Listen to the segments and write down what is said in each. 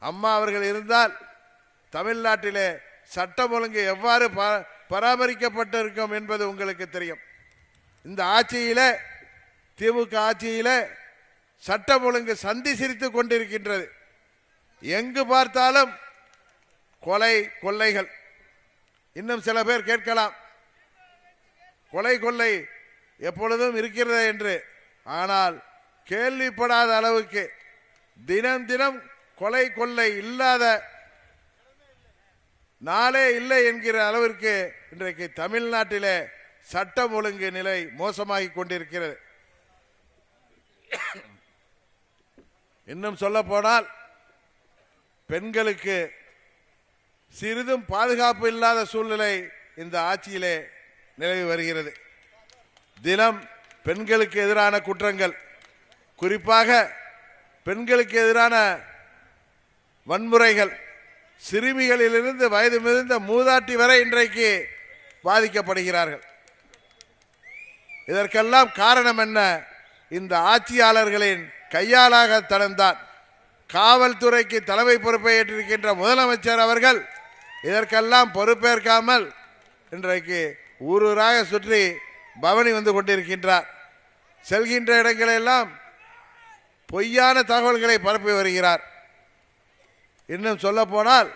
அம்மா அவர்கள் இருந்தால் தமிழ்நாட்டிலே சட்டம் ஒழுங்கு எவ்வாறு பராமரிக்கப்பட்டிருக்கும் என்பது உங்களுக்கு தெரியும். இந்த ஆட்சியில, திமுக ஆட்சியில சட்டம் ஒழுங்கு சந்தி சிரித்துக் கொண்டிருக்கின்றது. எங்கு பார்த்தாலும் கொலை கொள்ளைகள். இன்னும் சில பேர் கேட்கலாம், கொலை கொள்ளை எப்பொழுதும் இருக்கிறது என்று. ஆனால் கேள்விப்படாத அளவுக்கு தினம் தினம் கொலை கொள்ளை இல்லாத நாளே இல்லை என்கிற அளவிற்கு இன்றைக்கு தமிழ்நாட்டிலே சட்டம் ஒழுங்கு நிலை மோசமாகி கொண்டிருக்கிறது. இன்னும் சொல்ல போனால் பெண்களுக்கு சிறிதும் பாதுகாப்பு இல்லாத சூழ்நிலை இந்த ஆட்சியிலே நிலவி வருகிறது. தினம் பெண்களுக்கு எதிரான குற்றங்கள், குறிப்பாக பெண்களுக்கு எதிரான வன்முறைகள், சிறுமிகளிலிருந்து வயது மிகுந்த மூதாட்டி வரை இன்றைக்கு பாதிக்கப்படுகிறார்கள். இதற்கெல்லாம் காரணம் என்ன? இந்த ஆட்சியாளர்களின் கையாளாகத்தனம்தான். காவல்துறைக்கு தலைமை பொறுப்பை ஏற்றிருக்கின்ற முதலமைச்சர் அவர்கள் இதற்கெல்லாம் பொறுப்பேற்காமல் இன்றைக்கு ஊரூராக சுற்றி பவனி வந்து கொண்டிருக்கின்றார். செல்கின்ற இடங்களெல்லாம் பொய்யான தகவல்களை பரப்பி வருகிறார். இன்னும் சொல்ல போனால்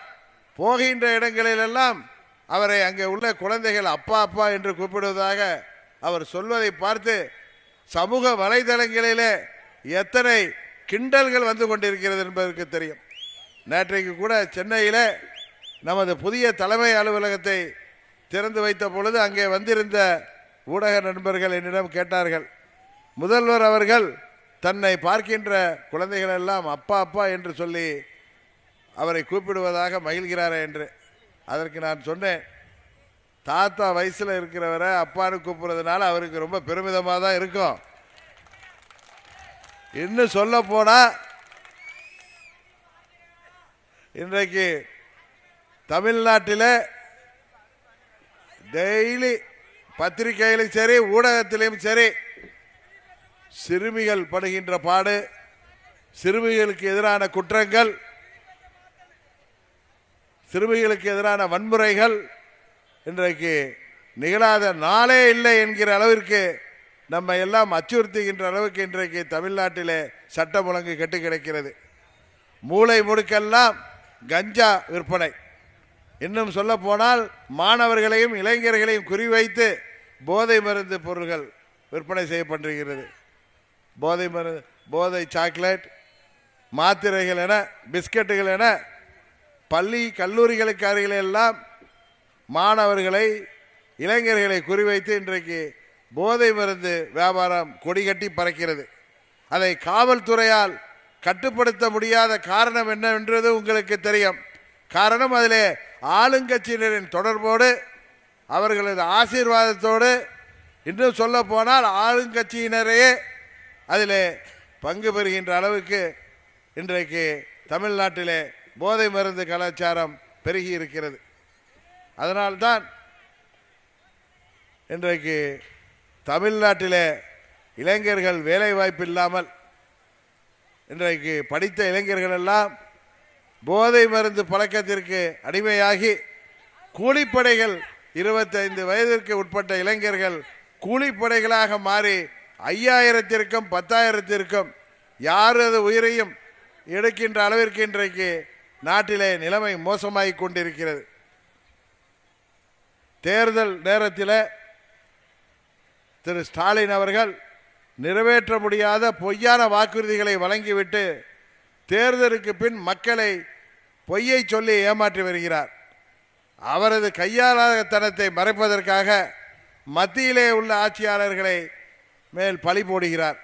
போகின்ற இடங்களிலெல்லாம் அவரை அங்கே உள்ள குழந்தைகள் அப்பா அப்பா என்று கூப்பிடுவதாக அவர் சொல்வதை பார்த்து சமூக வலைதளங்களிலே எத்தனை கிண்டல்கள் வந்து கொண்டிருக்கிறது என்பதற்கு தெரியும். நேற்றைக்கு கூட சென்னையில் நமது புதிய தலைமை அலுவலகத்தை திறந்து வைத்த பொழுது அங்கே வந்திருந்த ஊடக நண்பர்கள் என்னிடம் கேட்டார்கள், முதல்வர் அவர்கள் தன்னை பார்க்கின்ற குழந்தைகள் எல்லாம் அப்பா அப்பா என்று சொல்லி அவரை கூப்பிடுவதாக மகிழ்கிறாரே என்று. அதற்கு நான் சொன்னேன், தாத்தா வயசுல இருக்கிறவரை அப்பான்னு கூப்பிடுறதுனால அவருக்கு ரொம்ப பெருமிதமாக தான் இருக்கும். இன்னும் சொல்ல போனா இன்றைக்கு தமிழ்நாட்டில் டெய்லி பத்திரிகையிலும் சரி ஊடகத்திலும் சரி சிறுமிகள் படுகின்ற பாடு, சிறுமிகளுக்கு எதிரான குற்றங்கள், சிறுமிகளுக்கு எதிரான வன்முறைகள் இன்றைக்கு நிகழாத நாளே இல்லை என்கிற அளவிற்கு நம்ம எல்லாம் அச்சுறுத்துகின்ற அளவுக்கு இன்றைக்கு தமிழ்நாட்டிலே சட்டம் ஒழுங்கு கெட்டு கிடக்கிறது. மூளை முடுக்கெல்லாம் கஞ்சா விற்பனை. இன்னும் சொல்ல போனால் மாணவர்களையும் இளைஞர்களையும் குறிவைத்து போதை மருந்து பொருட்கள் விற்பனை செய்யப்படுகிறது. போதை மருந்து, போதை சாக்லேட், மாத்திரைகள் என, பிஸ்கட்டுகள் என பள்ளி கல்லூரிகளுக்கு அருகிலெல்லாம் மாணவர்களை இளைஞர்களை குறிவைத்து இன்றைக்கு போதை மருந்து வியாபாரம் கொடிகட்டி பறக்கிறது. அதை காவல்துறையால் கட்டுப்படுத்த முடியாத காரணம் என்னவென்றது உங்களுக்கு தெரியும். காரணம் அதிலே ஆளுங்கட்சியினரின் தொடர்போடு, அவர்களது ஆசீர்வாதத்தோடு, இன்னும் சொல்ல போனால் ஆளுங்கட்சியினரையே அதிலே பங்கு பெறுகின்ற அளவுக்கு இன்றைக்கு தமிழ்நாட்டிலே போதை மருந்து கலாச்சாரம் பெருகி இருக்கிறது. அதனால்தான் இன்றைக்கு தமிழ்நாட்டிலே இளைஞர்கள் வேலை வாய்ப்பு இல்லாமல் இன்றைக்கு படித்த இளைஞர்கள் எல்லாம் போதை மருந்து பழக்கத்திற்கு அடிமையாகி கூலிப்படைகள், 25 வயதிற்கு உட்பட்ட இளைஞர்கள் கூலிப்படைகளாக மாறி 5000த்திற்கும் 10,000த்திற்கும் யாரது உயிரையும் எடுக்கின்ற அளவிற்கு இன்றைக்கு நாட்டிலே நிலைமை மோசமாகி கொண்டிருக்கிறது. தேர்தல் நேரத்தில் திரு ஸ்டாலின் அவர்கள் நிறைவேற்ற முடியாத பொய்யான வாக்குறுதிகளை வழங்கிவிட்டு தேர்தலுக்கு பின் மக்களை பொய்யை சொல்லி ஏமாற்றி வருகிறார். அவரது கையாளத்தனத்தை மறைப்பதற்காக மத்தியிலே உள்ள ஆட்சியாளர்களை மேல் பழி போடுகிறார்.